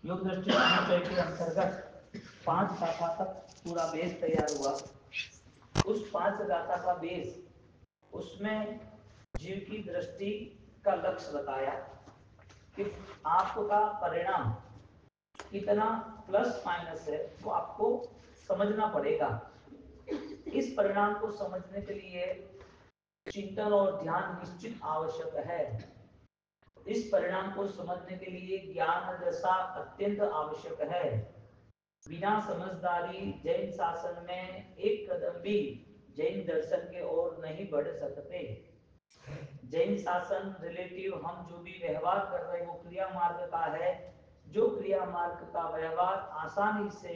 योग दृष्टि समुच्चय के अंतर्गत 5 गाथा तक पूरा बेस तैयार हुआ। उस 5 गाथा का बेस, उसमें जीव की दृष्टि का लक्ष्य बताया कि आपका परिणाम कितना प्लस माइनस है वो आपको समझना पड़ेगा। इस परिणाम को समझने के लिए चिंतन और ध्यान निश्चित आवश्यक है। इस परिणाम को समझने के लिए ज्ञान दशा अत्यंत आवश्यक है। बिना समझदारी जैन शासन में एक कदम भी जैन दर्शन के ओर नहीं बढ़ सकते। जैन शासन रिलेटिव हम जो भी व्यवहार कर रहे हैं वो क्रिया मार्ग का है। जो क्रिया मार्ग का व्यवहार आसानी से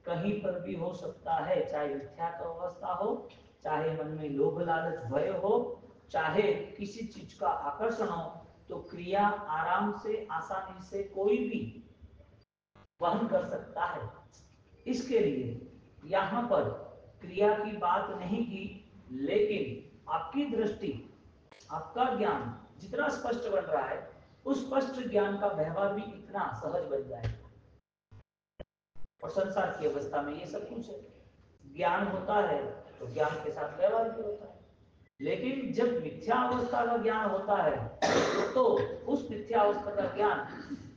कहीं पर भी हो सकता है, चाहे मिथ्यात्व अवस्था हो, चाहे मन में लोभ लालच भय हो, चाहे किसी चीज का आकर्षण हो, तो क्रिया आराम से आसानी से कोई भी वहन कर सकता है। इसके लिए यहाँ पर क्रिया की बात नहीं की, लेकिन आपकी दृष्टि, आपका ज्ञान जितना स्पष्ट बन रहा है, उस स्पष्ट ज्ञान का व्यवहार भी इतना सहज बन जाएगा। और संसार की अवस्था में ये सब कुछ है। ज्ञान होता है तो ज्ञान के साथ व्यवहार भी होता है, लेकिन जब मिथ्या अवस्था का ज्ञान होता है तो उस मिथ्या अवस्था का ज्ञान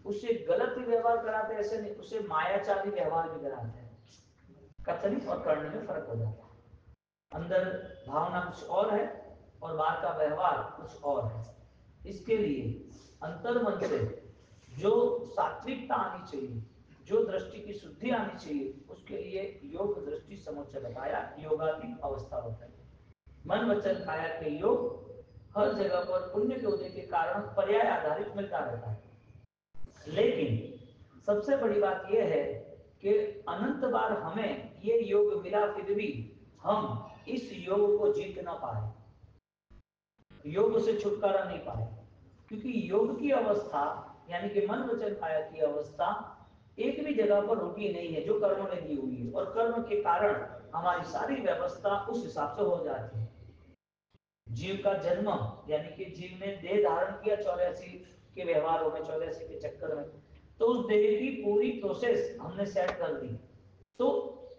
उसे गलत व्यवहार कराते, ऐसे नहीं, उसे मायाचारी व्यवहार भी कराते हैं। कथनी और करने में फर्क हो जाता है। अंदर भावना कुछ और है और बाहर का व्यवहार कुछ और है। इसके लिए अंतर्मन से जो सात्विकता आनी चाहिए, जो दृष्टि की शुद्धि आनी चाहिए, उसके लिए योग दृष्टि समुच्चय बताया। योगात्मिक अवस्था होता है। मन वचन काया के योग हर जगह पर पुण्य के उदय के कारण पर्याय आधारित मिलता रहता है, लेकिन सबसे बड़ी बात यह है कि अनंत बार हमें ये योग मिला, फिर भी हम इस योग को जीत ना पाए, योग से छुटकारा नहीं पाए। क्योंकि योग की अवस्था यानी कि मन वचन काया की अवस्था एक भी जगह पर रुकी नहीं है, जो कर्मों ने दी हुई है, और कर्म के कारण हमारी सारी व्यवस्था उस हिसाब से हो जाती है। जीव का जन्म यानी कि जीव ने देह धारण किया 84 के व्यवहारों में, 84 के चक्कर में, तो उस देह की पूरी प्रोसेस हमने सेट कर दी। तो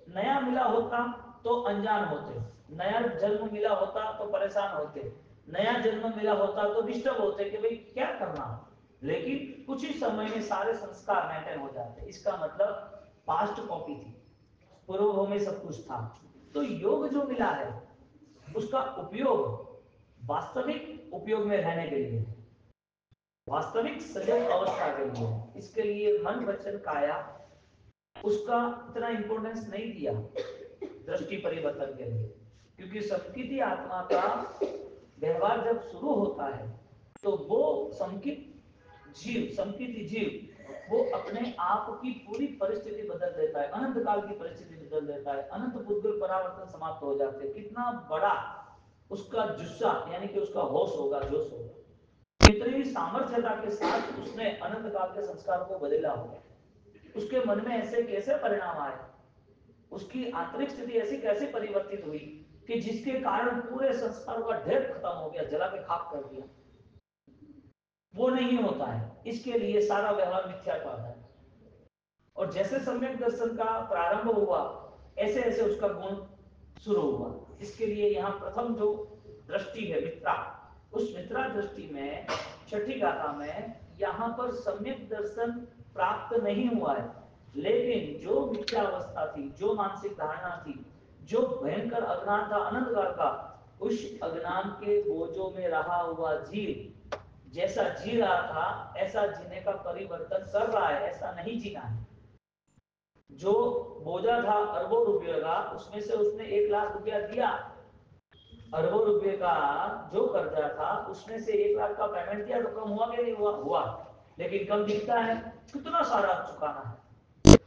नया मिला होता तो अनजान होते, नया जन्म मिला होता तो परेशान होते, नया जन्म मिला होता तो डिस्टर्ब होते कि भाई क्या करना, लेकिन कुछ ही समय में सारे संस्कार मेंटेन हो जाते। इसका मतलब पास्ट कॉपी थी, पूर्व में सब कुछ था। तो योग जो मिला है उसका उपयोग वास्तविक उपयोग में रहने के लिए, वास्तविक सजग अवस्था के लिए। इसके लिए मन वचन काया उसका इतना इंपोर्टेंस नहीं दिया दृष्टि परिवर्तन के लिए, क्योंकि संकित आत्मा का व्यवहार जब शुरू होता है तो वो संकित जीव वो अपने आप की पूरी परिस्थिति बदल देता है, अनंत काल की परिस्थिति बदल देता है, अनंत बुद्धि परावर्तन समाप्त हो जाते हैं। कितना बड़ा उसका जुस्सा यानी कि उसका होश होगा, जोश होगा, कितनी सामर्थ्यता के साथ उसने अनंत काल के संस्कारों को बदला होगा, उसके मन में ऐसे कैसे परिणाम आए, उसकी आंतरिक स्थिति ऐसी कैसे परिवर्तित हुई कि जिसके कारण पूरे संस्कारों का ढेर खत्म हो गया, जला के खाक कर दिया। वो नहीं होता है। इसके लिए सारा व्यवहार मिथ्या का है। और जैसे सम्यक दर्शन का प्रारंभ हुआ, ऐसे ऐसे उसका गुण शुरू हुआ। इसके लिए यहाँ प्रथम जो दृष्टि है मित्रा, उस मित्रा दृष्टि में छठी गाथा में यहाँ पर सम्यक दर्शन प्राप्त नहीं हुआ है, लेकिन जो मिथ्या अवस्था थी, जो मानसिक धारणा थी, जो भयंकर अज्ञान था अनंत काल का, उस अज्ञान के बोझों में रहा हुआ जीव जैसा जी रहा था ऐसा जीने का परिवर्तन कर रहा है। ऐसा नहीं जीना है। जो बोझा था अरबों रुपये का, उसमें से उसने 1 लाख रुपया दिया। अरबों रुपये का जो कर्जा था उसमें से 1 लाख का पेमेंट दिया, तो कम हुआ कि नहीं हुआ? हुआ, लेकिन कम दिखता है। कितना सारा चुकाना है।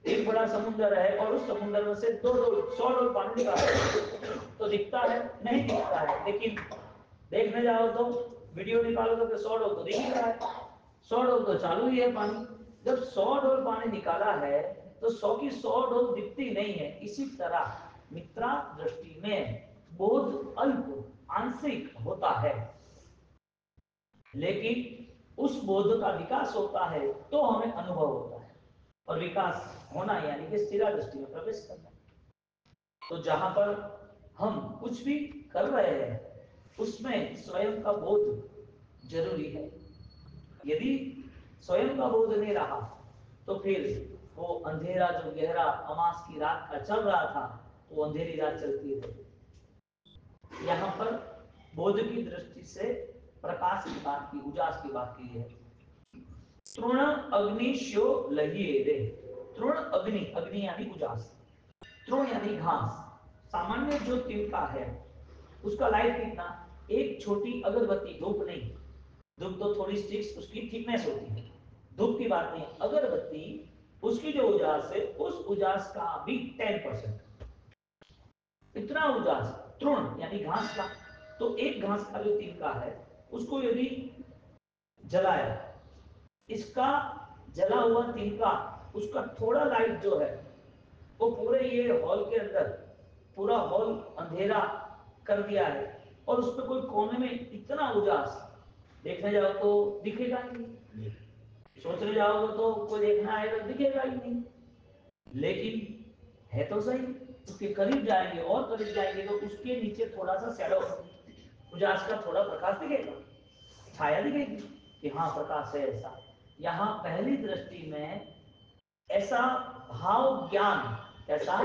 एक बड़ा समुद्र है और उस समुद्र में से 100 डोल पानी निकालो तो दिखता है? नहीं दिखता है। लेकिन देखने जाओ तो वीडियो निकालो तो 100 डोल तो दिख ही रहा है, 100 डोल तो चालू ही है पानी। जब 100 डोल पानी निकाला है तो 100 की 100 डोल दिखती नहीं है। इसी तरह मित्रा दृष्टि में बोध अल्प आंशिक होता है, लेकिन उस बोध का विकास होता है तो हमें अनुभव होता है। और विकास होना यानी कि स्थिरा दृष्टि में प्रवेश करना। तो जहां पर हम कुछ भी कर रहे हैं उसमें स्वयं का बोध जरूरी है। यदि स्वयं का बोध नहीं रहा तो फिर वो अंधेरा जो गहरा अमास की रात का चल रहा था वो अंधेरी रात चलती रही। यहाँ पर बोध की दृष्टि से प्रकाश की बात की, उजास की बात की है। तृण अग्नि शो लहिए रे। तृण अग्नि, अग्नि यानी उजास, तृण यानी घास। सामान्य जो तिनका है उसका लाइफ कितना, एक छोटी अगरबत्ती, धूप नहीं, धूप तो थोड़ी स्टिक्स उसकी थिकनेस होती है, धूप की बात नहीं, अगरबत्ती उसकी जो उजास है उस उजास का भी 10%, इतना उजास तृण यानी घास का। तो एक घास का जो तिनका है उसको यदि जलाया, इसका जला हुआ तिनका, उसका थोड़ा लाइट जो है वो पूरे ये हॉल के अंदर पूरा हॉल अंधेरा कर दिया है, और उस पर कोई कोने में इतना उजास, देखने जाओ तो दिखेगा ही नहीं, सोचने जाओगे तो कोई देखना आएगा तो दिखेगा ही नहीं। लेकिन है तो सही, उसके करीब जाएंगे और करीब जाएंगे तो उसके नीचे थोड़ा सा शैडो, उजास का थोड़ा प्रकाश दिखेगा, छाया दिखेगी कि हाँ प्रकाश है। ऐसा यहाँ पहली दृष्टि में ऐसा भाव ज्ञान, ऐसा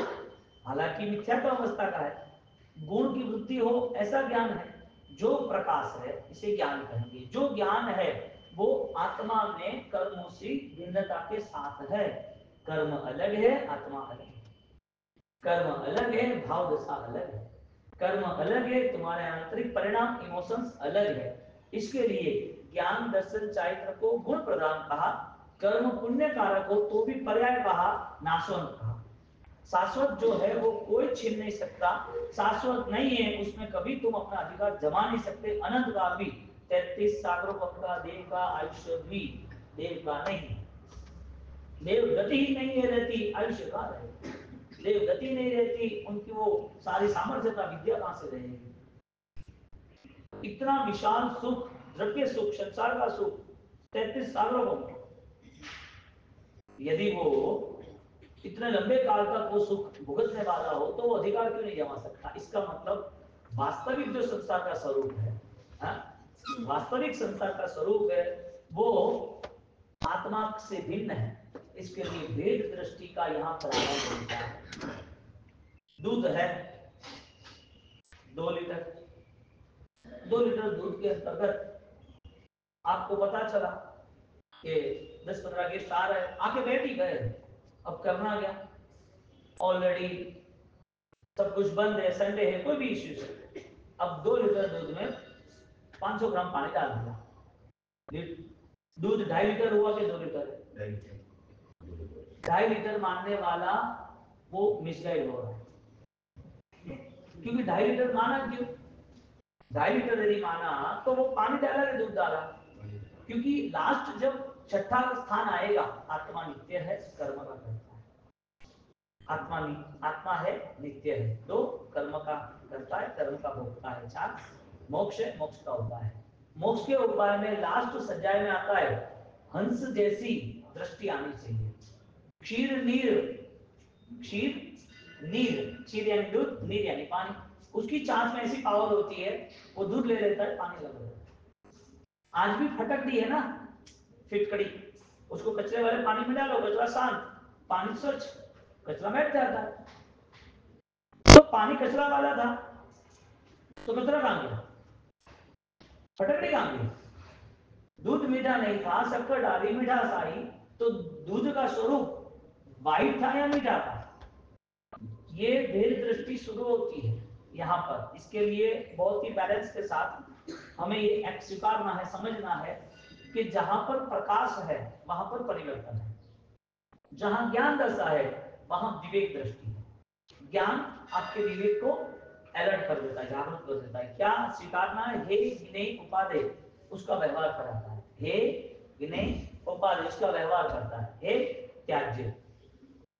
हालांकि मिथ्या का अवस्था का है, गुण की वृद्धि हो ऐसा ज्ञान है, जो प्रकाश है इसे ज्ञान कहेंगे। जो ज्ञान है वो आत्मा में कर्मों से भिन्नता के साथ है। कर्म अलग है, आत्मा अलग है। कर्म अलग है, भाव दशा अलग है। कर्म अलग है, तुम्हारे आंतरिक परिणाम इमोशंस अलग है। इसके लिए ज्ञान दर्शन चारित्र को गुण प्रदान कहा, कर्म पुण्य कारक हो तो भी पर्याय कहा, नाशवंत कहा। शाश्वत जो है वो कोई छीन नहीं सकता, शाश्वत नहीं है उसमें कभी तुम अपना अधिकार जमा नहीं सकते। अनंत काल भी 33 सागरों का देव का आयुष्य भी देव का नहीं, देव गति ही नहीं है रहती, आयुष्य का रहे, देव गति नहीं रहती, उनकी वो सारी सामर्थ्यता विद्या कहां से रहेगी। इतना विशाल सुख, द्रव्य सुख, संसार का सुख 33 सागरों का, यदि वो इतने लंबे काल तक वो सुख भुगतने वाला हो तो वो अधिकार क्यों नहीं जमा सकता। इसका मतलब वास्तविक जो संसार का स्वरूप है, वास्तविक संसार का स्वरूप है वो आत्मा से भिन्न है। इसके लिए वेद दृष्टि का यहाँ प्रारंभ होता है। दूध है 2 लीटर, 2 लीटर दूध के अंतर्गत आपको पता चला कि 10-15 गेस्ट आ रहे हैं, आके बैठ ही गए, अब करना क्या, ऑलरेडी सब कुछ बंद है, संडे है, कोई भी इश्यू है। अब 2 लीटर दूध में 500 ग्राम पानी डाल दिया, दूध 2.5 लीटर हुआ कि 2 लीटर? 2.5 लीटर मानने वाला वो मिसगाइड हो रहा है, क्योंकि 2.5 लीटर माना क्यों? 2.5 लीटर यदि माना तो वो पानी डाला कि दूध डाला? क्योंकि लास्ट जब छठा स्थान आएगा, आत्मा नित्य है, कर्म का करता है। आत्मा है, नित्य है, तो कर्म का करता है, कर्म का भोगता है। 4 मोक्ष है, मोक्ष का उपाय है। मोक्ष के उपाय में लास्ट सज्जाए में आता है हंस जैसी दृष्टि आनी चाहिए। क्षीर नीर, क्षीर नीर, क्षीर यानी दूध, नीर यानी पानी, उसकी चांच में ऐसी पावर होती है वो दूध ले लेता है, पानी लग जाता है। आज भी फटकड़ी है ना, फिटकड़ी, उसको कचरे वाले पानी में डालो, कचरा शांत, पानी स्वच्छ, कचरा बैठ जाता है। तो पानी कचरा वाला था तो कचरा कहां गया, फटकड़ी कहां गई? दूध मीठा नहीं था, शक्कर डाली, मिठास आई, तो दूध का स्वरूप वाइट था या मीठा था? ये भेद दृष्टि शुरू होती है यहाँ पर। इसके लिए बहुत ही बैलेंस के साथ हमें ये स्वीकारना है, समझना है कि जहां पर प्रकाश है वहां पर परिवर्तन है, जहां ज्ञान दशा है वहां विवेक दृष्टि है। ज्ञान आपके विवेक को अलर्ट कर देता है, जागरूक कर देता है। क्या स्वीकारना है? हे विनय उपादेय, उसका व्यवहार कराता है। हे विनय उपादेय, उसका व्यवहार करता है। हे त्याज्य,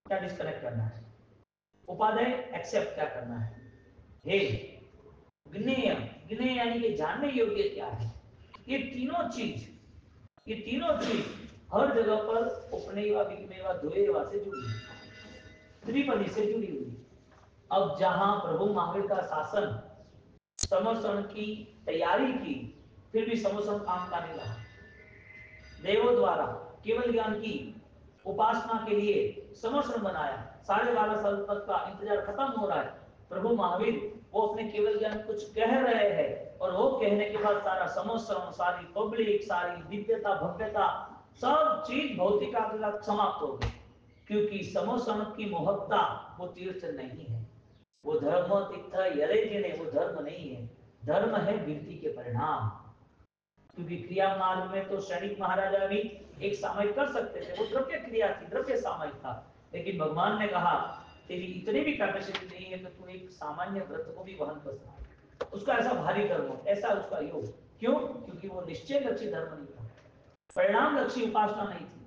क्या डिस्कनेक्ट करना है? उपादेय, एक्सेप्ट, क्या करना है? हे ज्ञेय, ज्ञेय यानी कि जानने योग्य क्या है? ये तीनों चीज हर जगह पर उपमेवा विगमेवा द्वयेवा से जुड़ी हुई, त्रिपदी से जुड़ी हुई। अब जहां प्रभु महावीर का शासन समर्षण की तैयारी की, फिर भी समर्षण काम का नहीं रहा। देवों द्वारा केवल ज्ञान की उपासना के लिए समर्षण बनाया, 12.5 साल तक का इंतजार खत्म हो रहा है। प्रभु महावीर वो अपने केवल ज्ञान कुछ कह रहे हैं और वो कहने के बाद सारा समर्षण, सारी पब्लिक, सारी दिव्यता भव्यता सब चीज भौतिक आदत समाप्त हो गई, क्योंकि समर्षण की महत्ता वो तीर्थ नहीं है, वो धर्म तीर्थ यरे वो धर्म नहीं है। धर्म है वृत्ति के परिणाम, क्योंकि क्रिया मार्ग में तो सैनिक महाराजा भी एक सामयिक कर सकते थे, वो द्रव्य क्रिया थी, द्रव्य सामयिक था। लेकिन भगवान ने कहा तेरी इतनी भी कैपेसिटी नहीं है कि तू एक सामान्य व्रत को भी वहन कर सके, उसका ऐसा भारी धर्म, ऐसा उसका योग। क्यों? क्योंकि वो निश्चय लक्ष्य धर्म नहीं था, परिणाम लक्ष्य उपासना नहीं थी,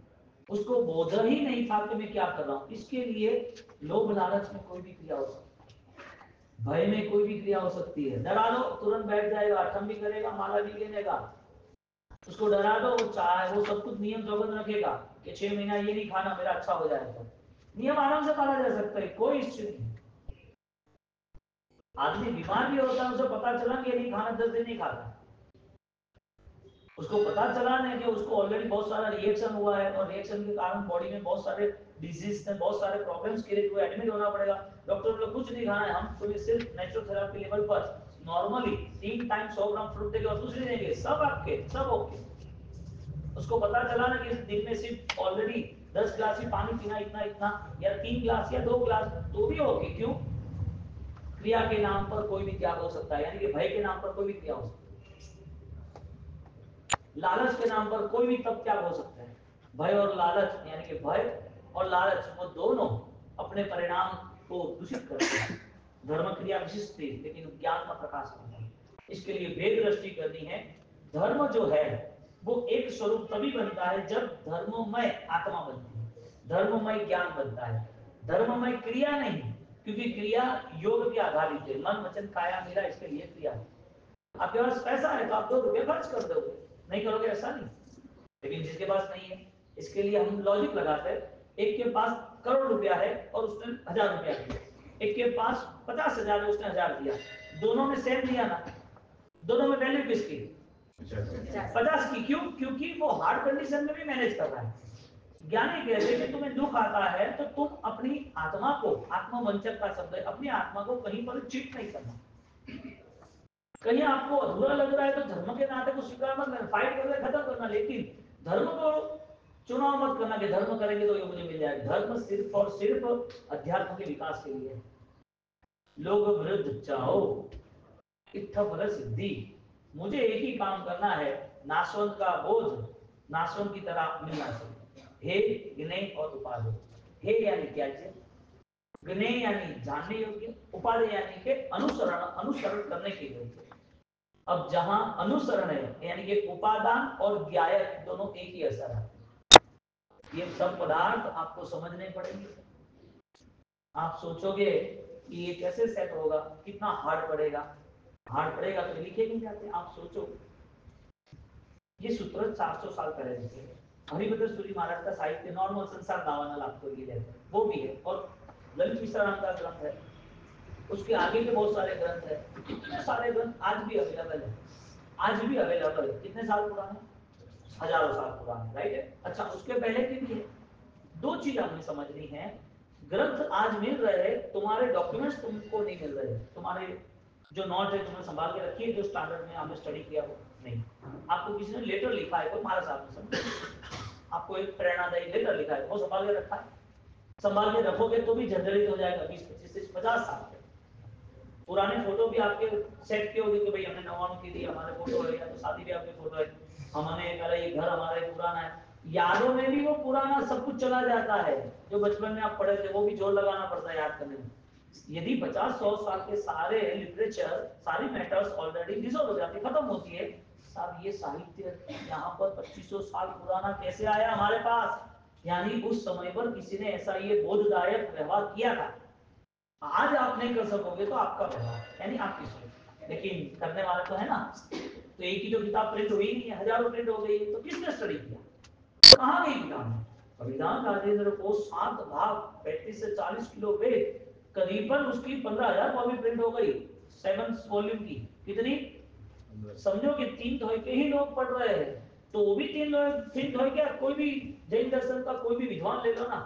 उसको बोध ही नहीं था कि मैं क्या कर रहा हूं। इसके लिए लोभ लालच में कोई भी क्रिया हो सकती है, भय में कोई भी क्रिया हो सकती है। डरा दो तुरंत बैठ जाएगा, अठम भी करेगा, माला भी लेनेगा। उसको डरा दो, वो चाहे वो सब कुछ नियम जोगन रखेगा कि 6 महीना ये नहीं खाना, मेरा अच्छा हो जाएगा। नियम आराम से पाला जा सकता है, कोई इश्यू नहीं। आदमी बीमार भी होता है, उसे पता चला कि नहीं खाना, 10 दिन नहीं खाता, उसको पता चला नहीं कि उसको ऑलरेडी बहुत सारा रिएक्शन हुआ है और रिएक्शन के कारण बॉडी में बहुत सारे डिजीज ने बहुत सारे प्रॉब्लम्स क्रिएट हुए, एडमिट होना पड़ेगा। डॉक्टर बोले कुछ नहीं खाना है, हम तुम्हें सिर्फ नेचुरोथेरेपी लेवल पर नॉर्मली 3 टाइम 100 ग्राम फ्रूट देंगे और कुछ नहीं देंगे, सब आपके सब ओके। उसको पता चला ना कि दिन में सिर्फ ऑलरेडी 10 ग्लास ही पानी पीना, इतना इतना या 3 ग्लास या 2 ग्लास, तो भी ओके। क्यों? क्रिया के नाम पर कोई भी त्याग हो सकता है, यानी कि भय के नाम पर कोई भी क्रिया हो सकती है, लालच के नाम पर कोई भी तप त्याग हो सकता है। भय और लालच, यानी कि भय और लालच वो दोनों अपने परिणाम को दूषित करते हैं। धर्म क्रिया विशिष्ट थी, लेकिन ज्ञान का प्रकाश नहीं है। इसके लिए वेद दृष्टि करनी है। धर्म जो है वो एक स्वरूप तभी बनता है जब धर्ममय आत्मा बनती है, धर्ममय ज्ञान बनता है, धर्ममय क्रिया नहीं, क्योंकि क्रिया योग के आधारित है। मन वचन काया मेरा, इसके लिए क्रिया। आपके पास पैसा है तो आप 2 रुपये खर्च कर दोगे, नहीं करोगे ऐसा नहीं। लेकिन जिसके पास नहीं है, इसके लिए हम लॉजिक लगाते हैं। एक के पास करोड़ रुपया है और उसने 1000 रुपया दिया, एक के पास 50,000 है उसने 1000 दिया, दोनों ने सेम दिया ना, दोनों में वैल्यू किसकी? 50 की। क्यों? क्योंकि वो हार्ड कंडीशन में भी मैनेज कर रहा है। ज्ञानी कहते हैं कि तुम्हें दुख आता है तो तुम अपनी आत्मा को, आत्मवंचक का शब्द है, अपनी आत्मा को कहीं पर चीट नहीं करना। कहीं आपको अधूरा लग रहा है तो धर्म के नाते को स्वीकार मत करना, फाइट कर रहे खत्म करना, लेकिन धर्म को चुनाव मत करना कि धर्म करेंगे तो ये मुझे मिल जाएगा। धर्म सिर्फ और सिर्फ अध्यात्म के विकास के लिए। लोग विरुद्ध चाहो इत्था फल सिद्धि, मुझे एक ही काम करना है, नाशवंत का बोझ नाशवंत की तरह मिलना चाहिए। हे ज्ञेय और उपादेय, हे यानी त्याज्य, ज्ञेय यानी जानने योग्य, उपादेय यानी के अनुसरण करने के योग्य। अब जहां अनुसरण है यानी कि उपादान और ज्ञायक दोनों एक ही असर है, ये सब पदार्थ आपको समझने पड़ेंगे। आप सोचोगे कि ये कैसे सेट होगा, कितना हार्ड पड़ेगा, हार्ड पड़ेगा तो लिखे नहीं जाते। आप सोचो, ये सूत्र 400 साल पहले लिखे हैं। हरिभद्र सूरी महाराज का साहित्य नॉर्मल संसार दावानल आपको ये है, वो भी है, और ललित मिश्रा नाम का ग्रंथ है, उसके आगे के बहुत सारे ग्रंथ है। इतने सारे ग्रंथ आज भी अवेलेबल है, आज भी अवेलेबल है। कितने साल पुराने? हजारों साल पुराने, राइट है। अच्छा, उसके पहले के भी है। 2 चीज हमें समझनी है, ग्रंथ आज मिल रहे हैं, तुम्हारे डॉक्यूमेंट्स तुमको नहीं मिल रहे, तुम्हारे जो नोट है तुमने संभाल के रखी है, जो स्टैंडर्ड में आपने स्टडी किया वो नहीं। आपको किसी ने लेटर लिखा है, कोई महाराज साहब ने समझ, आपको एक प्रेरणादायी लेटर लिखा है, वो संभाल के रखा है, संभाल के रखोगे तो भी जर्जरित हो जाएगा 20, 25 से 50 साल के। पुराने फोटो भी आपके सेट किए होंगे कि भाई हमने नवाणु के लिए हमारे फोटो है, या तो शादी ब्याह के फोटो है, हमने कहा ये घर हमारा पुराना है, यादों में भी वो पुराना सब कुछ चला जाता है। जो बचपन में आप पढ़े थे वो भी जोर लगाना पड़ता है याद करने में। यदि 50-100 साल के सारे लिटरेचर, सारी मैटर्स ऑलरेडी डिसॉल्व हो जाती, खत्म होती है, साहब ये साहित्य यहाँ पर 2500 साल पुराना कैसे आया हमारे पास? यानी उस समय पर किसी ने ऐसा ये बोधदायक व्यवहार किया था। आज आप नहीं कर सकोगे तो आपका व्यवहार, यानी आपकी सोच, लेकिन करने वाला तो है ना। तो एक ही तो किताब प्रिंट हुई नहीं है, हजारों प्रिंट हो गई है, तो किसने स्टडी किया? कहाँ गई विधान? अभिधान राजेंद्र को 7 भाग 35 से 40 किलो वेट, करीबन उसकी 15,000 कॉपी प्रिंट हो गई 7 वॉल्यूम की। कितनी? समझो कि 3 धोए के ही लोग पढ़ रहे हैं, तो वो भी 3 धोए क्या? कोई भी जैन दर्शन का कोई भी विद्वान ले लो ना,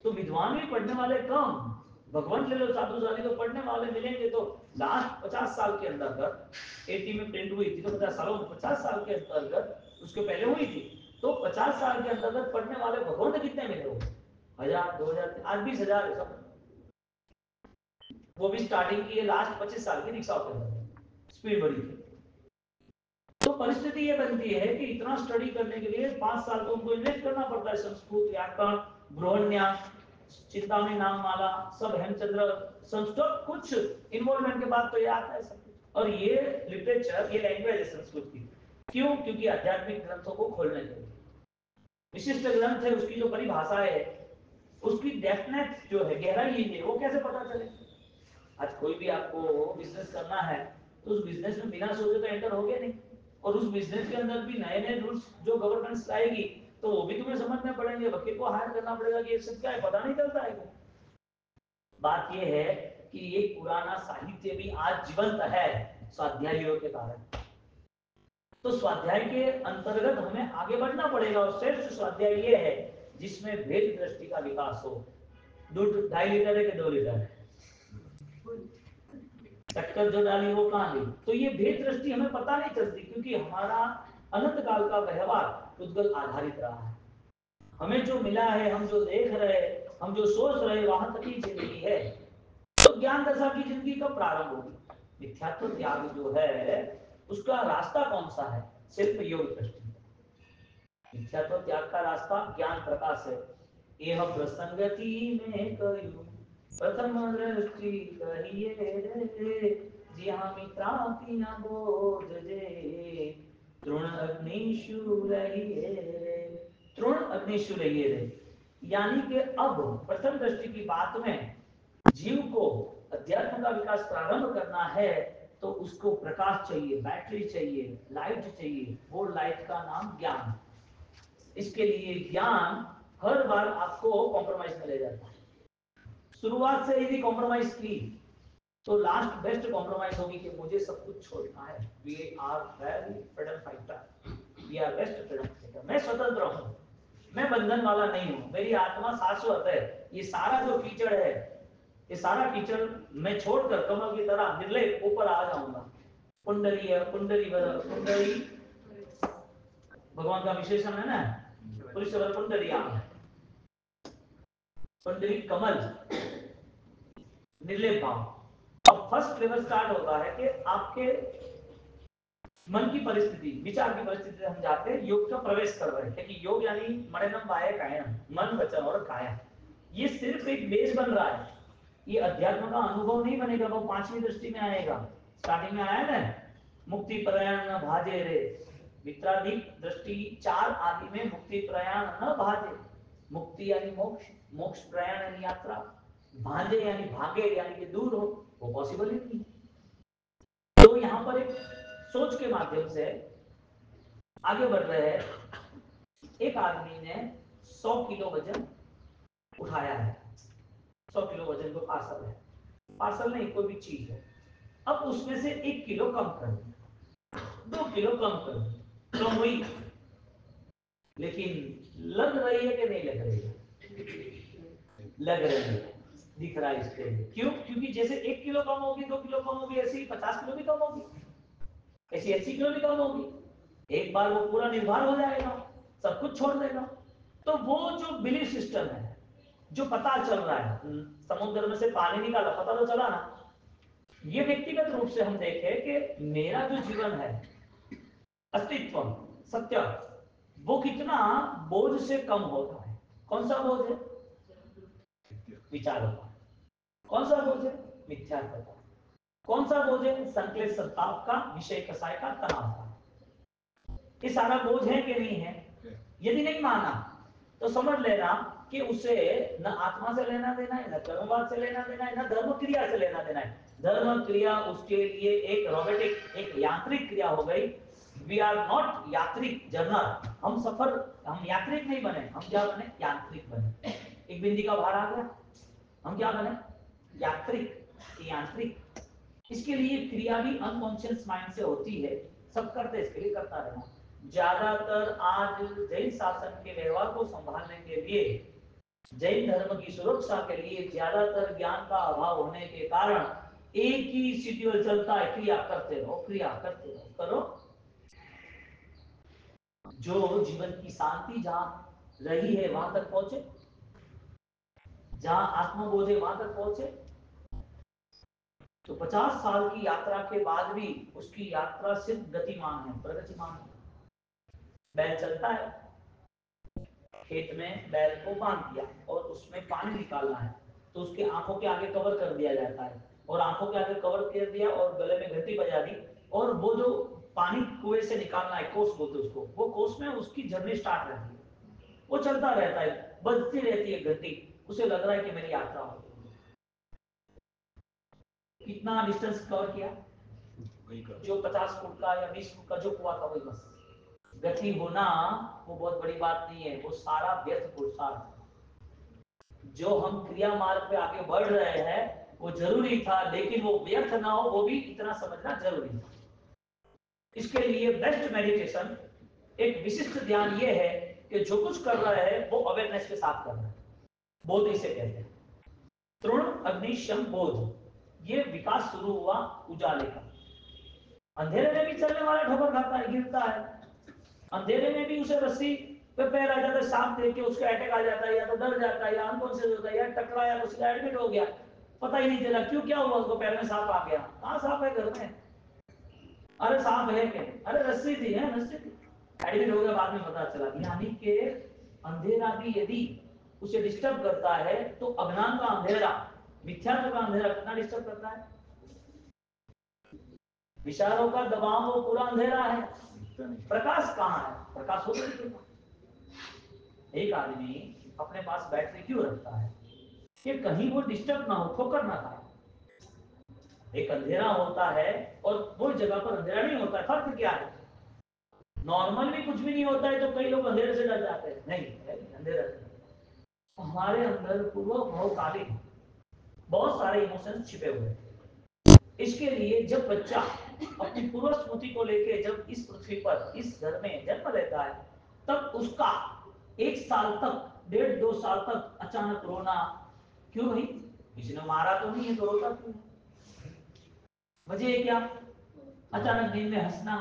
तो विद्वान भी पढ़ने वाले कम, भगवान ले लो, साधु साधी तो पढ़ने वाले मिलेंगे। तो लास्ट 50 साल के अंदर 80 में प्रिंट हुई थी, तो 50 सालों में 50 साल के अंतर्गत उसके पहले हुई थी, तो 50 साल के अंतर्गत पढ़ने वाले भगवान कितने मिले हो? 1000, 2000, आज 20,000 है सब। वो भी स्टार्टिंग की है लास्ट 25 साल की रिक्शा के अंदर, स्पीड बढ़ी थी। तो परिस्थिति ये बनती है कि इतना स्टडी करने के लिए 5 साल तो उनको इन्वेस्ट करना पड़ता है। संस्कृत, व्याकरण, बृहन्यास, चिंतामणि नाम माला, सब हेमचंद्र, संस्कृत, कुछ इन्वॉल्वमेंट के बाद तो ये आता है सब कुछ। और ये लिटरेचर, ये लैंग्वेज है संस्कृत की। क्यों? क्योंकि आध्यात्मिक ग्रंथों को खोलने के लिए विशिष्ट ग्रंथ है, उसकी जो परिभाषा है, उसकी डेप्थनेस जो है, गहराई है, वो कैसे पता चले? आज कोई भी आपको बिजनेस करना है तो उस बिजनेस में बिना सोचे तो एंटर हो गया नहीं, और उस बिजनेस के अंदर भी नए नए रूल्स जो गवर्नेंस लाएगी तो वो भी तुम्हें समझने पड़ेंगे, वकील को हायर करना पड़ेगा कि ये सब क्या है, पता नहीं चलता है। बात ये है कि ये पुराना साहित्य भी आज जीवंत है स्वाध्यायों के कारण। तो स्वाध्याय के अंतर्गत हमें आगे बढ़ना पड़ेगा, और श्रेष्ठ स्वाध्याय ये है जिसमें भेद दृष्टि का विकास हो। 2.5 लीटर है कि 2 लीटर है, टक्कर जो डाली वो कहां गई? तो ये भेद दृष्टि हमें पता नहीं चलती, क्योंकि हमारा अनंत काल का व्यवहार उद्गल आधारित रहा है। हमें जो मिला है, हम जो देख रहे, हम जो सोच रहे, वहां तक ही जिंदगी है। तो ज्ञान दशा की जिंदगी कब प्रारंभ होगी? मिथ्यात्व त्याग जो है उसका रास्ता कौन सा है? सिर्फ योग दृष्टि। मिथ्यात्व त्याग का रास्ता ज्ञान प्रकाश है। यह प्रसंगति में कयु प्रथम दृष्टि कहिए रे, जिहा मित्रापि न बोध जे, तृण अग्निशु रहिए रे, तृण अग्निशु रहिए रे। यानी कि अब प्रथम दृष्टि की बात में जीव को अध्यात्म का विकास प्रारंभ करना है तो उसको प्रकाश चाहिए, बैटरी चाहिए, लाइट चाहिए। वो लाइट का नाम ज्ञान। इसके लिए ज्ञान हर बार आपको कॉम्प्रोमाइज में ले जाता है। शुरुआत से यदि कॉम्प्रोमाइज की तो लास्ट बेस्ट कॉम्प्रोमाइज होगी कि मुझे सब कुछ छोड़ना है। We are very freedom fighter, we are best freedom fighter. मैं स्वतंत्र हूं, मैं बंधन वाला नहीं हूं, मेरी आत्मा शाश्वत है। ये सारा जो कीचड़ है, ये सारा कीचड़ मैं छोड़कर कमल की तरह निर्लेप ऊपर आ जाऊंगा। कुंडली, कुंडली कुंडली भगवान का विशेषण है ना, पुरुष कुंडली कुंडली कमल, निर्लेप भाव। अब फर्स्ट लेवल स्टार्ट होता है कि आपके मन की परिस्थिति, विचार की परिस्थिति हम जाते हैं, योग का प्रवेश कर रहे हैं। कि योग यानी मननम वाय कायम, मन वचन और काया, ये सिर्फ एक बेस बन रहा है। ये अध्यात्म का अनुभव नहीं बनेगा, वो 5वीं दृष्टि में आएगा। स्टार्टिंग में आया ना, मुक्ति प्रयाण न भाजे रे, वित्राधिक दृष्टि 4 आदि में मुक्ति प्रयाण न भाजे। मुक्ति यानी मोक्ष, मोक्ष प्रयाण यानी यात्रा, भाजे यानी भागे यानी कि दूर हो, वो पॉसिबल ही नहीं। तो यहाँ पर एक सोच के माध्यम से आगे बढ़ रहे हैं। एक आदमी ने 100 किलो वजन उठाया है, 100 किलो वजन को पार्सल है, पार्सल नहीं कोई भी चीज है। अब उसमें से 1 किलो कम कर दिया, 2 किलो कम कर दिया, कम हुई, लेकिन लग रही है कि नहीं लग रही है? लग रही है, दिख रहा है इसके। क्यों? क्योंकि जैसे 1 किलो कम होगी, 2 किलो कम होगी, ऐसे ही 50 किलो भी कम होगी, ऐसी 80 किलो भी कम होगी। एक बार वो पूरा निर्भर हो जाएगा, सब कुछ छोड़ देगा। तो वो जो बिलीफ सिस्टम है, जो पता चल रहा है, समुद्र में से पानी निकाला, पता तो चला ना। ये व्यक्तिगत रूप से हम देखें कि मेरा जो जीवन है, अस्तित्व, सत्य, वो कितना बोझ से कम होता है। कौन सा बोझ है? विचारों का। कौन सा बोझ है? मिथ्यात्व का। कौन सा बोझ है? संकलेश संताप का, विषय कसाय का, तनाव का। ये सारा बोझ है कि नहीं है? यदि नहीं माना तो समझ लेना कि उसे न आत्मा से लेना देना है, न कर्मवाद से लेना देना है, न धर्म क्रिया से लेना देना है। धर्म क्रिया उसके लिए एक रोबोटिक, एक यांत्रिक क्रिया हो गई। वी आर नॉट यात्रिक जर्नल, हम यात्रिक नहीं बने, हम क्या बने? यांत्रिक बने। एक बिंदी का भार आ गया, हम क्या बने? यात्रिक, यांत्रिक। इसके लिए क्रिया भी अनकॉन्शियस माइंड से होती है, सब करते, इसके लिए करता रहना। ज्यादातर आज जैन शासन के व्यवहार को संभालने के लिए, जैन धर्म की सुरक्षा के लिए ज्यादातर ज्ञान का अभाव होने के कारण एक ही शेड्यूल चलता है, क्रिया करते रहो, क्रिया करते रहो, करो। जो जीवन की शांति जहां रही है वहां तक पहुंचे, जहां आत्मबोध है वहां तक पहुंचे। तो 50 साल की यात्रा के बाद भी उसकी यात्रा सिर्फ गतिमान है, प्रगतिमान है। बैल चलता है, खेत में बैल को बांध दिया और उसमें पानी निकालना है, तो उसके आंखों के आगे कवर कर दिया जाता है, और आंखों के आगे कवर कर दिया और गले में घंटी बजा दी, और वो जो पानी कुएं से निकालना है, कोस बोलते उसको, वो कोस में उसकी जर्नी स्टार्ट रहती है, वो चलता रहता है, बजती रहती है घंटी, उसे लग रहा है कि मेरी यात्रा हो गई। कितना डिस्टेंस कवर किया? जो 50 फुट का या 20 फुट का जो कुआ था वही बस। गति होना वो बहुत बड़ी बात नहीं है, वो सारा व्यर्थ पुरुषार्थ। जो हम क्रिया मार्ग पे आगे बढ़ रहे हैं वो जरूरी था, लेकिन वो व्यर्थ ना हो वो भी इतना समझना जरूरी था। इसके लिए बेस्ट मेडिटेशन, एक विशिष्ट ध्यान ये है कि जो कुछ कर रहा है वो अवेयरनेस के साथ कर रहा है। बोध इसे कहते हैं, तृण अग्निशम बोध। ये विकास शुरू हुआ उजाले का। अंधेरे में भी चलने वाला ठोकर खाता है, गिरता है, अंधेरे में भी उसे रस्सी पे पैर आ जाता है, सांप देख के उसका अटैक आ जाता है, या तो डर जाता है, या अनकॉन्शियस होता है, या टकराया तो सीधा एडमिट हो गया, पता ही नहीं चला क्यों, क्या हुआ, उसको पैर में सांप आ गया। कहाँ सांप है? घर में। अरे सांप है क्या? अरे रस्सी थी, है रस्सी थी, एडमिट हो गया, बाद में पता चला। यानी कि अंधेरा भी यदि उसे डिस्टर्ब करता है तो अज्ञान का अंधेरा, मिथ्यात्व का अंधेरा कितना डिस्टर्ब करता है। विचारों का दबाव वो पूरा अंधेरा है, प्रकाश कहाँ है? प्रकाश हो रही है। एक आदमी अपने पास बैटरी क्यों रखता है? कि कहीं वो डिस्टर्ब ना हो, ठोकर ना खाए। एक अंधेरा होता है और वो जगह पर अंधेरा नहीं होता है, फर्क क्या है? नॉर्मल भी कुछ भी नहीं होता है तो कई लोग अंधेरे से डर जाते हैं, नहीं अंधेरा से हमारे अंदर पूर्व भावकालीन बहुत सारे इमोशंस छिपे हुए हैं। इसके लिए जब बच्चा अपनी पूर्व स्मृति को लेकर जब इस पृथ्वी पर इस घर में जन्म लेता है, तब उसका 1 साल तक, 1.5-2 साल तक अचानक रोना, क्यों भाई? किसी ने मारा तो नहीं है, तो रोता क्यों? वजह क्या? अचानक नींद में हंसना,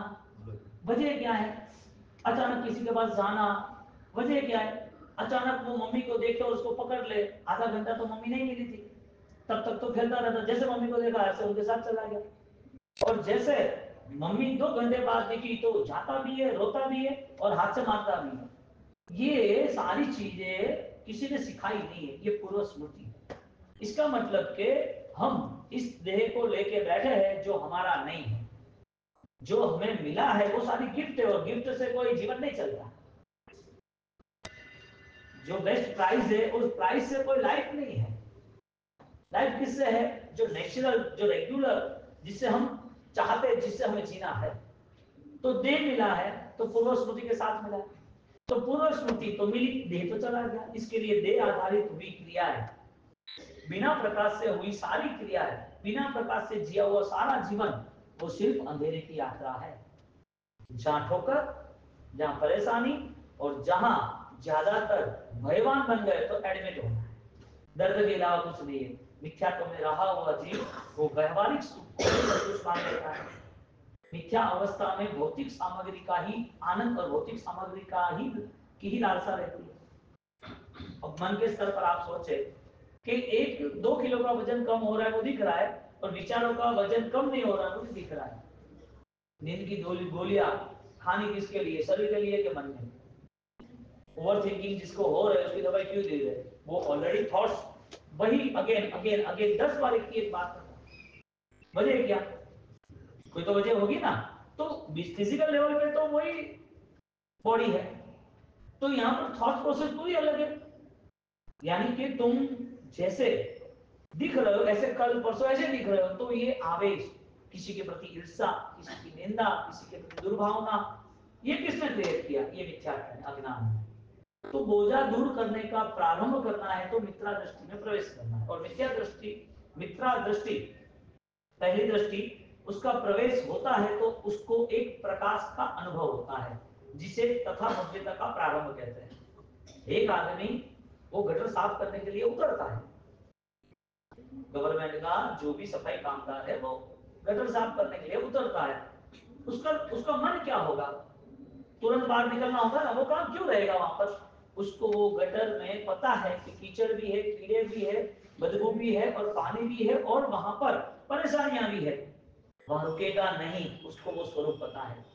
वजह क्या है? अचानक किसी के पास जाना, वजह क्या है? अचानक वो मम्मी को देखे और उसको पकड़ ले, आधा घंटा तो मम्मी नहीं मिली थी, तब तक तो खेलता रहता, जैसे मम्मी को देखा ऐसे उनके साथ चला गया, और जैसे मम्मी 2 घंटे बाद दिखी तो जाता भी है, रोता भी है और हाथ से मारता भी है। ये सारी चीजें किसी ने सिखाई नहीं है, ये पूर्व स्मृति है। इसका मतलब कि हम इस देह को लेके बैठे हैं जो हमारा नहीं है, जो हमें मिला है वो सारी गिफ्ट है, और गिफ्ट से कोई जीवन नहीं चलता। जो बेस्ट प्राइस है उस प्राइस से कोई लाइफ नहीं है। लाइफ किससे है? जो नेचुरल, जो रेगुलर, जिससे हम चाहते हैं, जिससे हमें जीना है। तो देह मिला है तो पूर्व स्मृति के साथ मिला है, तो पूर्व स्मृति तो मिली, देह तो चला गया। इसके लिए देह आधारित हुई क्रिया है, बिना प्रकाश से हुई सारी क्रिया है, बिना प्रकाश से जिया हुआ सारा जीवन वो सिर्फ अंधेरे की यात्रा है। जहां ठोकर, जहां परेशानी, और जहां ज्यादातर भयवान बन गए तो एडमिट होना है। दर्द के अलावा कुछ नहीं है। मिथ्यात्व में रहा हुआ जीव वो व्यवहारिक सुख लेता है। मिथ्या अवस्था में भौतिक सामग्री का ही आनंद और भौतिक सामग्री का ही की ही लालसा रहती है। अब मन के स्तर पर आप सोचे कि 1-2 किलो का वजन कम हो रहा है वो दिख रहा है, और विचारों का वजन कम नहीं हो रहा है वो दिख रहा है। नींद की गोलियां खानी किसके लिए? शरीर के लिए कि मन में? ओवर थिंकिंग जिसको हो रहा है उसकी दवाई क्यों दे रहे? वो ऑलरेडी थॉट्स वही अगेन अगेन अगेन 10 बार एक बात करना। वजह क्या? कोई तो वजह होगी ना। तो फिजिकल लेवल पे तो वही बॉडी है, तो यहाँ पर थॉट प्रोसेस पूरी अलग है। यानी कि तुम जैसे दिख रहे हो ऐसे कल परसों ऐसे दिख रहे हो, तो ये आवेश किसी के प्रति ईर्ष्या, किसी की निंदा, किसी के प्रति दुर्भावना, ये किसने क्रिएट किया? ये मिथ्याज्ञान, अज्ञान है। तो बोझा दूर करने का प्रारंभ करना है तो मित्रा दृष्टि में प्रवेश करना है। और मिथ्या दृष्टि, मित्रा दृष्टि, पहली दृष्टि, उसका प्रवेश होता है तो उसको एक प्रकाश का अनुभव होता है, जिसे तथा भव्यता का प्रारंभ कहते हैं। एक आदमी वो गटर साफ करने के लिए उतरता है, गवर्नमेंट का जो भी सफाई कामगार है वो गटर साफ करने के लिए उतरता है। उसका मन क्या होगा? तुरंत बाहर निकलना होगा ना, वो काम क्यों रहेगा वहां पर? उसको वो गटर में पता है कि कीचड़ भी है, कीड़े भी है, बदबू भी है और पानी भी है और वहां पर परेशानियां भी है, वह रुकेगा नहीं। उसको वो स्वरूप पता है।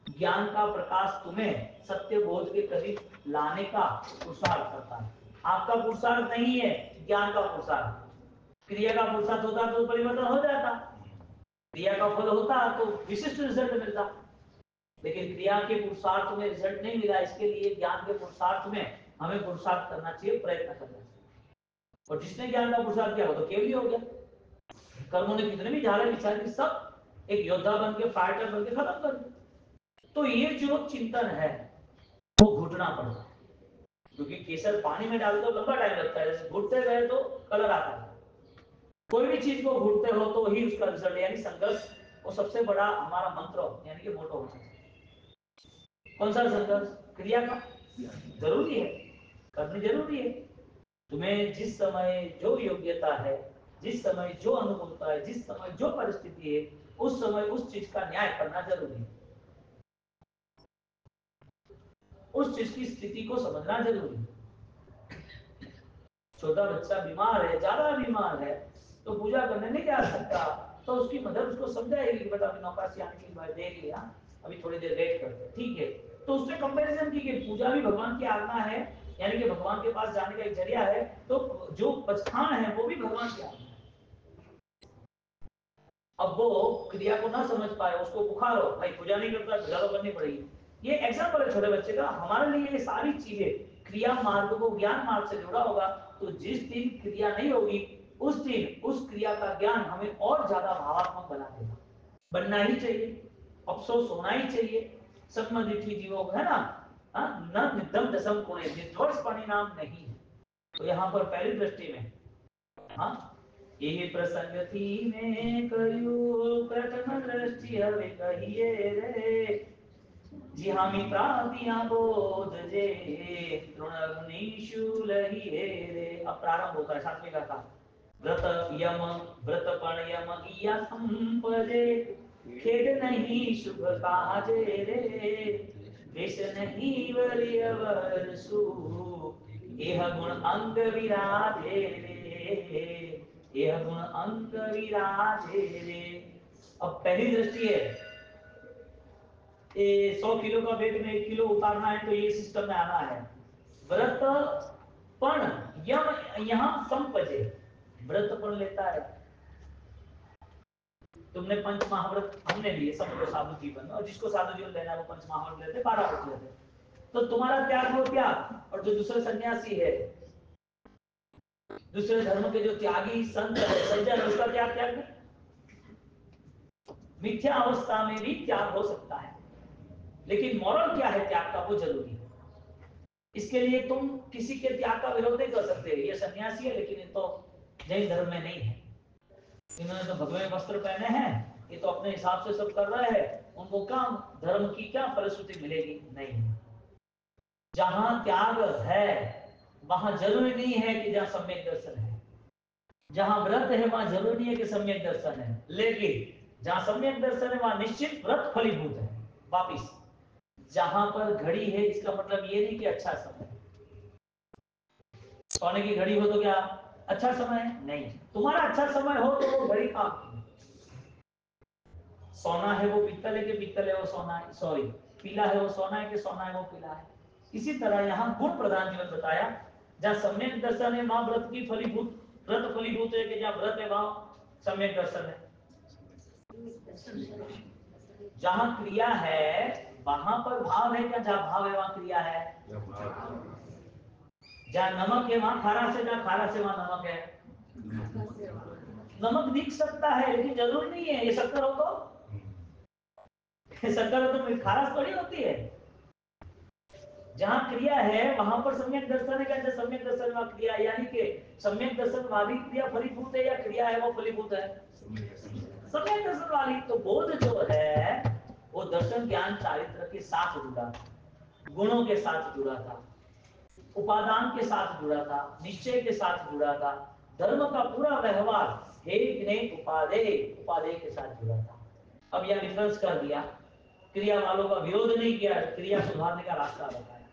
ज्ञान का प्रकाश तुम्हें सत्य बोध के करीब लाने का पुरुषार्थ करता है। आपका पुरुषार्थ नहीं है, ज्ञान का पुरुषार्थ। क्रिया का पुरुषार्थ होता तो परिवर्तन हो जाता, क्रिया का फल होता तो विशिष्ट रिजल्ट मिलता, लेकिन क्रिया के पुरुषार्थ में रिजल्ट नहीं मिला। इसके लिए ज्ञान के पुरुषार्थ में हमें पुरुषार्थ करना चाहिए, प्रयत्न करना चाहिए। और जिसने ज्ञान का पुरुषार्थ किया वो तो केवल हो गया। कर्मों ने कितने भी झाड़े विचार की, सब एक योद्धा बन के, फाइटर बन के खत्म कर दिया। तो ये जो चिंतन है वो घुटना पड़ता है, क्योंकि केसर पानी में डाल दो लंबा टाइम लगता है, जैसे घुटते गए तो कलर आता है। कोई भी चीज को घुटते हो तो ही उसका रिजल्ट, यानी संघर्ष, वो सबसे बड़ा हमारा मंत्र यानी कि मोटो होना चाहिए। कौन सा संघर्ष? क्रिया का जरूरी है, करनी जरूरी है। तुम्हें जिस समय जो योग्यता है, जिस समय जो अनुकूलता है, जिस समय जो परिस्थिति है, उस समय उस चीज का न्याय करना जरूरी है। उस चीज की स्थिति को समझना जरूरी है। छोटा बच्चा बीमार है, ज्यादा बीमार है, तो पूजा करने नहीं जा सकता, तो उसकी मदर उसको समझाएगी कि बेटा अभी नौका से आने की बात देख लिया, अभी थोड़ी देर वेट करते, ठीक है। तो उसने कंपैरिजन की कि पूजा भी भगवान की आज्ञा है, यानी कि भगवान के पास जाने का एक जरिया है, तो जो बचखान है वो भी भगवान की आज्ञा है। अब वो क्रिया को ना समझ पाए, उसको बुखार हो, भाई पूजा नहीं करता, पूजा तो करनी पड़ेगी। ये एग्जाम्पल है छोटे बच्चे का। हमारे लिए ये सारी चीजें क्रिया मार्ग को ज्ञान मार्ग से जुड़ा होगा, तो जिस दिन क्रिया नहीं होगी उस दिन उस क्रिया का ज्ञान हमें और ज्यादा भावात्मक बना देगा। बनना ही चाहिए, अफसोस होना ही चाहिए। सम्मदिठी जीवो है ना, न निदम दसम कोणे, निर्ध्वंस परिणाम नहीं है। तो यहाँ पर पहली दृष्टि में ये प्रसंग थी में कयु प्रथम दृष्टि हवे कहिए रे, जी हाँ मित्रा दिया बोध जे तृणग्निशु लहिए रे। अब प्रारंभ होता है सात्विक का। व्रत यम व्रतपण यम किया संपजे, खेद नहीं शुभ काजे रे, देश नहीं वरिय वरसु, यह गुण अंग विराजे रे, यह गुण अंग विराजे रे। अब पहली दृष्टि है, 100 किलो का वेट में 1 किलो उतारना है तो ये सिस्टम में आना है। व्रत पण यम, यहां संपजे, व्रत पण लेता है। तुमने पंच महाव्रत हमने लिए, सबको साधु जीवन, और जिसको साधु जीवन लेना है वो पंच महाव्रत लेते, 12 व्रत लेते। तो तुम्हारा त्याग हो त्याग, और जो दूसरे सन्यासी है, दूसरे धर्म के जो त्यागी संत है, सज्जन, उसका त्याग त्याग मिथ्या अवस्था में भी त्याग हो सकता है, लेकिन मॉरल क्या है त्याग का, वो जरूरी है। इसके लिए तुम किसी के त्याग का विरोध नहीं कर सकते। ये सन्यासी है लेकिन ये तो जैन धर्म में नहीं है, इन्होंने तो भगवे वस्त्र पहने हैं, ये तो अपने हिसाब से सब कर रहे हैं, उनको क्या धर्म की क्या फलश्रुति मिलेगी? नहीं। जहां त्याग है वहां जरूरी नहीं है कि जहां सम्यक दर्शन है, जहां व्रत है वहां जरूरी नहीं है कि सम्यक दर्शन है, लेकिन जहां सम्यक दर्शन है वहां निश्चित व्रत फलीभूत है। वापिस जहां पर घड़ी है इसका मतलब ये नहीं कि अच्छा समय है। सोने की घड़ी हो तो क्या अच्छा समय है? नहीं। तुम्हारा अच्छा समय हो तो वो घड़ी काम की। सोना है वो पीतल है कि पीतल है वो सोना है, सॉरी पीला है वो सोना है कि सोना है वो पीला है। इसी तरह यहाँ गुण प्रधान जीवन बताया, जहाँ सम्यक दर्शन है वहां व्रत की फलीभूत, व्रत फलीभूत है कि जहाँ व्रत है वहां सम्यक दर्शन है। जहां क्रिया है वहां पर भाव है क्या? जहां भाव है वहां क्रिया है। जहां नमक है वहां खारा से, जहां खारा से वहां नमक है। नमक दिख सकता है लेकिन जरूरी नहीं है ये शक्कर हो तो शक्कर हो तो खारस थोड़ी होती है। जहां क्रिया है वहां पर सम्यक दर्शन है क्या? सम्यक दर्शन व क्रिया, यानी कि सम्यक दर्शन वाली क्रिया फलीभूत है या क्रिया है वो फलीभूत है? सम्यक दर्शन वाली। तो बोध जो है वो दर्शन ज्ञान चारित्र के साथ जुड़ा था, गुणों के साथ जुड़ा था, उपादान के साथ जुड़ा था, निश्चय के साथ जुड़ा था, धर्म का पूरा व्यवहार हे ने उपादेय उपादेय के साथ जुड़ा था। अब यह डिफरेंस कर दिया, क्रिया वालों का विरोध नहीं किया, क्रिया सुधारने का रास्ता बताया,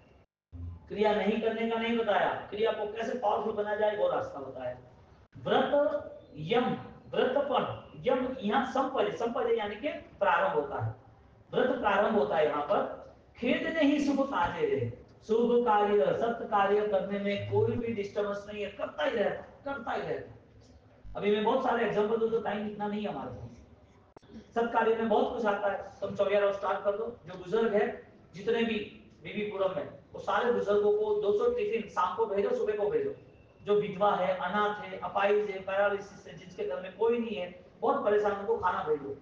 क्रिया नहीं करने का नहीं बताया, क्रिया को कैसे पावरफुल बना जाए वो रास्ता बताया। व्रत यम, व्रतपन यम यहाँ संपद, संपद यानी कि प्रारंभ होता है, व्रत प्रारंभ होता है यहाँ पर। खेद नहीं शुभ कार्य, शुभ कार्य सत्य कार्य करने में कोई भी डिस्टर्बेंस नहीं है, करता ही रहता, करता ही रहता। अभी मैं बहुत सारे एग्जांपल दूं तो टाइम इतना नहीं है हमारे पास, सब कार्य में बहुत कुछ आता है। तुम चौबीरा स्टार्ट कर दो, जो बुजुर्ग है जितने भी बीबीपुरम में, वो सारे बुजुर्गों को 200 टिफिन शाम को भेजो सुबह को भेजो। जो विधवा है, अनाथ है, अपाहिज है, पैरालिसिस है, जिसके घर में कोई नहीं है, बहुत परेशान, उनको खाना भेजो।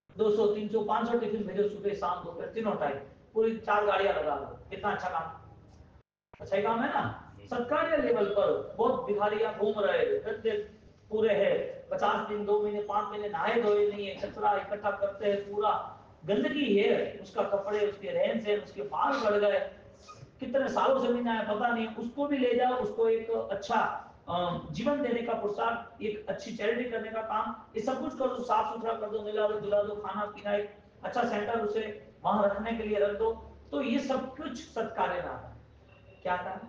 200 300 500 टिफिन भेजो सुबह शाम दोपहर तीनों टाइम, पूरी 4 गाड़ियां लगा दो। कितना अच्छा काम, अच्छा ही काम है ना। सरकारी लेवल पर बहुत भिखारियां घूम रहे, गद्दे पूरे है, 50 दिन 2 महीने 5 महीने नहाए धोए नहीं है, कचरा इकट्ठा करते हैं, पूरा गंदगी है, उसका कपड़े, उसके रहन सहन, उसके बाल बढ़ गए, कितने सालों से नहीं आया पता नहीं, उसको भी ले जाओ, उसको एक अच्छा जीवन देने का पुरुषार्थ, एक अच्छी चैरिटी करने का काम, ये सब कुछ कर दो, साफ सुथरा कर दो, मिला दो, दुला दो, खाना पीना, एक अच्छा सेंटर उसे वहां रखने के लिए रख दो। तो ये सब कुछ सत्कार्य में आता है। क्या था,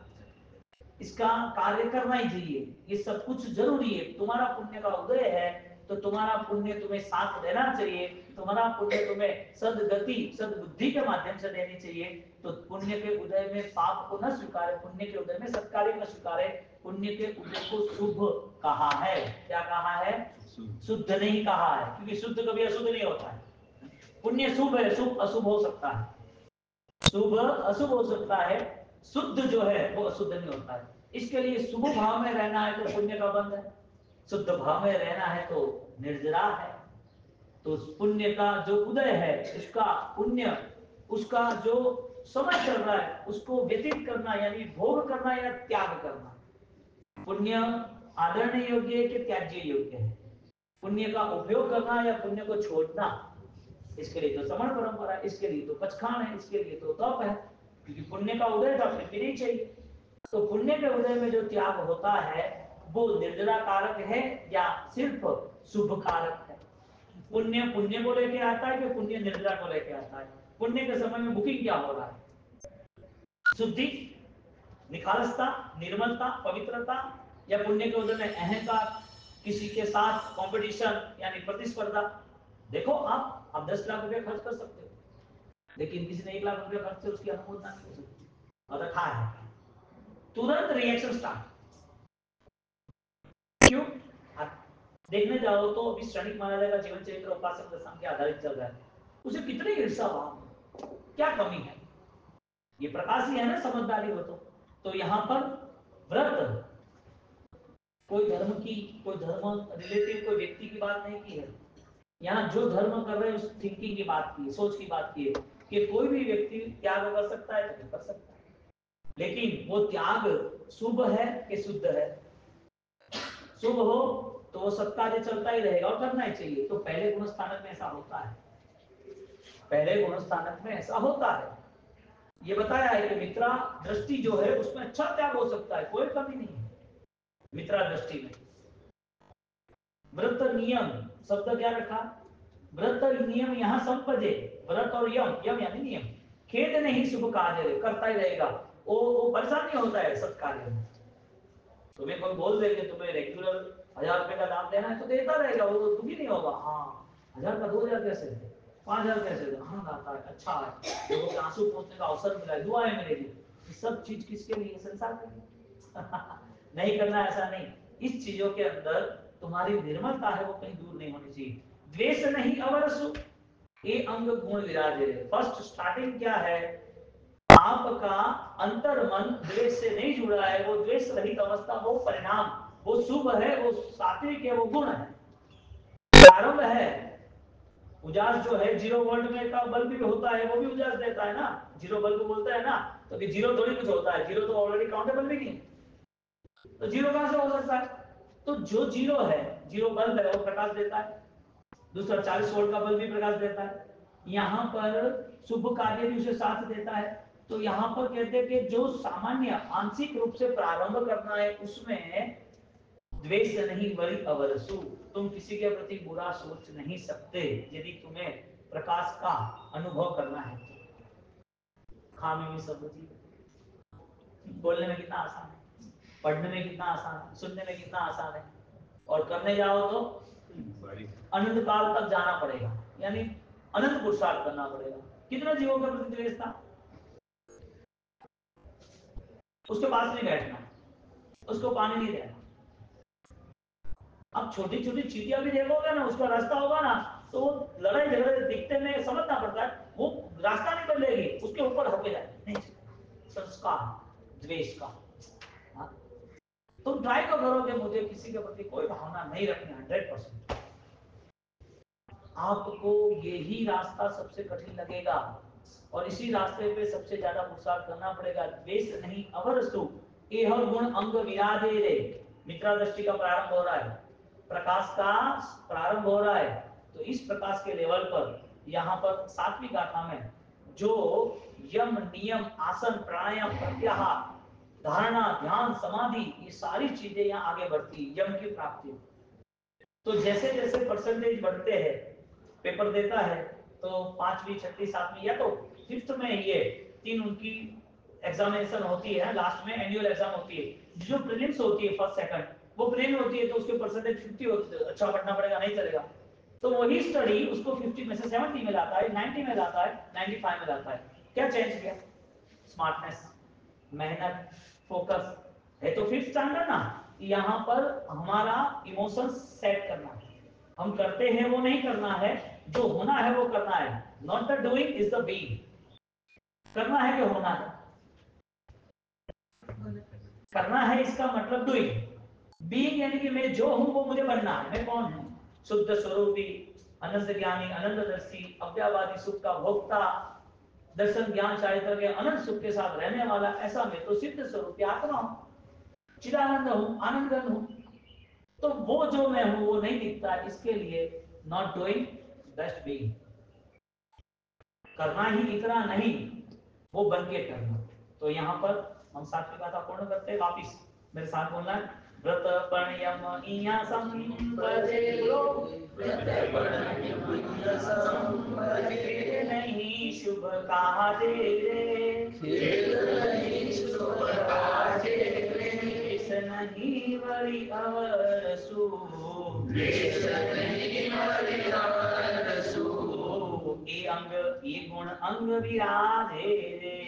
इसका कार्य करना ही चाहिए, ये सब कुछ जरूरी है। तुम्हारा पुण्य का उदय है तो तुम्हारा पुण्य तुम्हें साथ देना चाहिए, तुम्हारा पुण्य तुम्हें सदगति सदबुद्धि के माध्यम से देनी चाहिए। तो पुण्य के उदय में पाप को न स्वीकारे, पुण्य के उदय में सत्कार्य न स्वीकारे, पुण्य के उदय को शुभ कहा है। क्या कहा है? शुद्ध नहीं कहा है, क्योंकि शुद्ध कभी अशुद्ध नहीं होता है। पुण्य शुभ है, शुभ अशुभ हो सकता है, शुभ अशुभ हो सकता है, शुद्ध जो है वो अशुद्ध नहीं होता है। इसके लिए शुभ भाव में रहना है तो पुण्य का बंध है, शुद्ध भाव में रहना है तो निर्जरा है। तो पुण्य का जो उदय है, उसका पुण्य, उसका जो समय चल रहा है उसको व्यतीत करना, यानी भोग करना या त्याग करना। पुण्य आदरणीय योग्य है कि त्याज्य योग्य है? पुण्य का उपयोग करना या पुण्य को छोड़ना, इसके लिए तो समण परंपरा है, इसके लिए तो पचखान है, इसके लिए तो तप है, क्योंकि पुण्य का उदय था, फिर नहीं चाहिए। तो पुण्य के उदय में जो त्याग होता है वो निर्जरा कारक है या सिर्फ शुभ कारक है? पुण्य पुण्य को लेके आता है कि पुण्य निर्जरा को लेके आता है? पुण्य के समय में बुकिंग क्या हो रहा है? शुद्धि, निखालसता, निर्मलता, पवित्रता, या पुण्य के उदय में अहंकार, किसी के साथ कंपटीशन यानी प्रतिस्पर्धा। देखो आप 10 लाख रुपए खर्च कर सकते हो, लेकिन किसी ने 1 लाख रुपए खर्च से उसकी अनुमोदना नहीं हो सकती, और रखा है, तुरंत रिएक्शन स्टार्ट। क्यों? आप देखने जाओ तो अभी श्रमिक महाराज का जीवन चरित्र उपासक दशम के आधारित चल रहा है, उसे कितनी ईर्षा भाव, क्या कमी है? ये प्रकाश ही है ना, समझदारी हो तो यहाँ पर व्रत कोई धर्म की, कोई धर्म रिलेटिव कोई व्यक्ति की बात नहीं की है, यहाँ जो धर्म कर रहे हैं उस थिंकिंग की बात की, सोच की बात की है कि कोई भी व्यक्ति त्याग कर सकता है तो कर सकता है, लेकिन वो त्याग शुभ है कि शुद्ध है? शुभ हो तो वो सत्कार्य चलता ही रहेगा और करना ही चाहिए। तो पहले गुण स्थानक में ऐसा होता है, पहले गुण स्थानक में ऐसा होता है। ये बताया है कि मित्रा दृष्टि जो है उसमें अच्छा त्याग हो सकता है, कोई कमी नहीं है मित्रा दृष्टि में। व्रत नियम शब्द क्या रखा? व्रत नियम यहाँ संपदे, व्रत और यम, यम यानी नियम, खेद नहीं शुभ कार्य, करता ही रहेगा, वो परेशान नहीं होता है सत्कार्य में। तुम्हें कोई बोल दे कि तुम्हें रेगुलर 1000 रुपए का दाम देना है तो देता रहेगा, वो दुखी नहीं होगा। हाँ 1000 का 2000 कैसे दे, 5000 कैसे दे, हाँ दाता है, अच्छा है, लोगों के आंसू पोंछने का अवसर मिला है, दुआ है मेरे लिए। सब चीज किसके लिए? संसार के लिए। नहीं करना ऐसा नहीं, इस चीजों के अंदर तुम्हारी निर्मलता है वो कहीं दूर नहीं होनी चाहिए। द्वेष नहीं अवरसु, ये अंग गुण विराजे। फर्स्ट स्टार्टिंग क्या है? आपका अंतर मन द्वेष से नहीं जुड़ा है, वो द्वेष रहित अवस्था, वो परिणाम, वो शुभ है, वो सात्विक है, वो गुण है। प्रारंभ है। उजास जो है 0 वोल्ट में का बल्ब भी होता है, वो भी उजास देता है ना, 0 बल्ब बोलता है ना, तो कि 0 थोड़ी कुछ होता है, 0 तो ऑलरेडी काउंटेबल भी नहीं, तो 0 कहां से हो सकता है? तो जो 0 है, 0 बल्ब है, वो प्रकाश देता है। दूसरा 40 वोल्ट का बल्ब भी प्रकाश देता है। यहाँ पर शुभ कार्य भी उसे साथ देता है। तो यहाँ पर कहते हैं कि जो सामान्य आंशिक रूप से प्रारंभ करना है, उसमें द्वेष नहीं वरी अवरसु, तुम किसी के प्रति बुरा सोच नहीं सकते यदि तुम्हें प्रकाश का अनुभव करना है। खामी में सब बोलने में कितना आसान है, पढ़ने में कितना आसान है, सुनने में कितना आसान है, और करने जाओ तो अनंत काल तक जाना पड़ेगा, यानी अनंत पुरुषार्थ करना पड़ेगा। कितना जीवों के प्रति द्वेष था, उसके पास नहीं बैठना, उसको पानी नहीं देना। अब छोटी छोटी चीटियां भी देखोगे ना, उसका रास्ता होगा ना, तो वो लड़ाई झगड़े दिखते में समझना पड़ता है, वो रास्ता नहीं बदलेगी, उसके ऊपर होके जाए नहीं, संस्कार द्वेष का। हाँ? तुम ट्राई तो करो कि मुझे किसी के प्रति कोई भावना नहीं रखनी, 100%। आपको यही रास्ता सबसे कठिन लगेगा और इसी रास्ते पे सबसे ज्यादा पुरुषार्थ करना पड़ेगा। द्वेष नहीं अवरसु एह गुण अंग विराजे रे। मित्रा दृष्टि का प्रारंभ हो रहा है, प्रकाश का प्रारंभ हो रहा है। तो इस प्रकाश के लेवल पर यहाँ पर 7वीं गाथा में जो यम नियम आसन प्राणायाम प्रत्याहार धारणा ध्यान समाधि ये सारी चीजें यहाँ आगे बढ़ती, यम की प्राप्ति। तो जैसे जैसे परसेंटेज बढ़ते हैं, पेपर देता है तो 5वीं 6वीं 7वीं या तो 5th में ये 3 उनकी एग्जामिनेशन होती है, लास्ट में एनुअल एग्जाम होती है। जो प्रीलिम्स होती है फर्स्ट सेकंड, वो प्लेन होती है, तो उसके परसेंटेज 50 होती है, अच्छा पढ़ना पड़ेगा, नहीं चलेगा। तो वही स्टडी उसको 50 में से 70 में लाता है, 90 में लाता है, 95 में लाता है। क्या चेंज किया? स्मार्टनेस, मेहनत, फोकस है तो 5th स्टैंडर्ड ना। यहाँ पर हमारा इमोशन सेट करना है, हम करते हैं वो नहीं करना है, जो होना है वो करना है। Not the doing is the being. करना है कि होना है? करना है इसका मतलब डूइंग। बीइंग यानी कि मैं जो हूं वो मुझे बनना है। मैं कौन हूं? शुद्ध स्वरूपी, अनंत ज्ञानी, अनंतदर्शी, अव्ययवादी, सुख का भोक्ता, दर्शन ज्ञान चारित्र के अनंत सुख के साथ रहने वाला, ऐसा मैं तो सिद्ध स्वरूपी आत्मा हूं, चिदानंद हूं, आनंदघन हूं। तो वो जो मैं हूं वो नहीं दिखता, इसके लिए नॉट डूइंग बेस्ट बीइंग। करना ही इतना नहीं, वो बन के करना। तो यहाँ पर हम 7वीं गाथा पूर्ण करते हैं। वापिस मेरे साथ बोलना है, व्रत पण्यम इया संपदे लो, नहीं शुभ काजे रे, नहीं वरी अवरसु, ये अंग ये गुण अंग विराजे रे,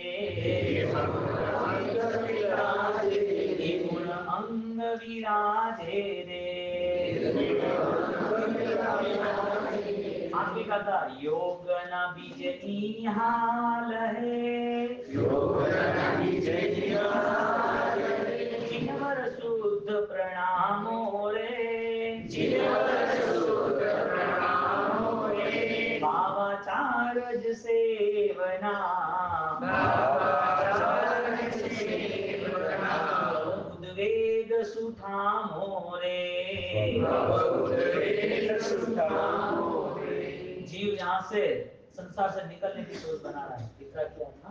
ये गुण अंग विराजे रे। आगे का था योग न बीज निहाल है, जिनवर शुद्ध प्रणामो रे, भावाचार्य सेवना, उद्वेग सुठामो रे। जीव यहाँ से संसार से निकलने की सोच बना रहा है, इतना किया अपना